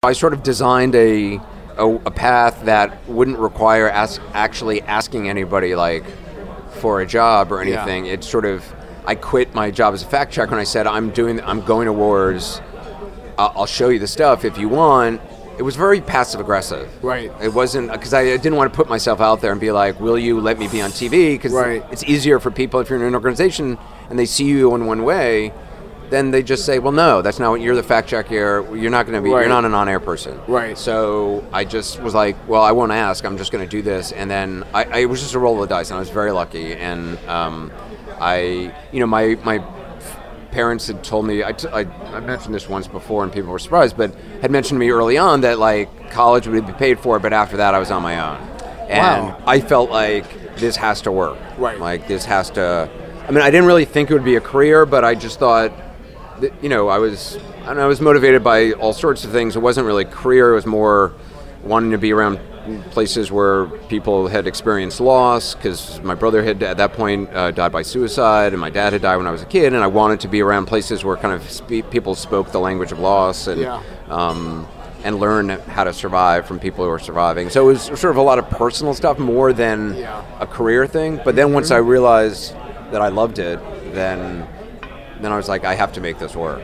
I sort of designed a path that wouldn't require actually asking anybody like for a job or anything. Yeah. It's sort of, I quit my job as a fact checker and I said I'm going to wars. I'll show you the stuff if you want. It was very passive aggressive. Right. It wasn't because I didn't want to put myself out there and be like, will you let me be on TV? Because it's easier for people if you're in an organization and they see you in one way. Then they just say, well, no, that's not what you're the fact checker. You're not going to be. You're not an on-air person. Right. So I just was like, well, I won't ask. I'm just going to do this. And then it was just a roll of the dice, and I was very lucky. And my parents had told me. I mentioned this once before, and people were surprised, but had mentioned to me early on that like college would be paid for, but after that, I was on my own. And I felt like this has to work. Right. Like this has to. I mean, I didn't really think it would be a career, but I just thought. I was motivated by all sorts of things. It wasn't really a career. It was more wanting to be around places where people had experienced loss, because my brother had, at that point, died by suicide, and my dad had died when I was a kid, and I wanted to be around places where kind of people spoke the language of loss and learn how to survive from people who are surviving. So it was sort of a lot of personal stuff more than a career thing. But then once I realized that I loved it, then I was like, I have to make this work.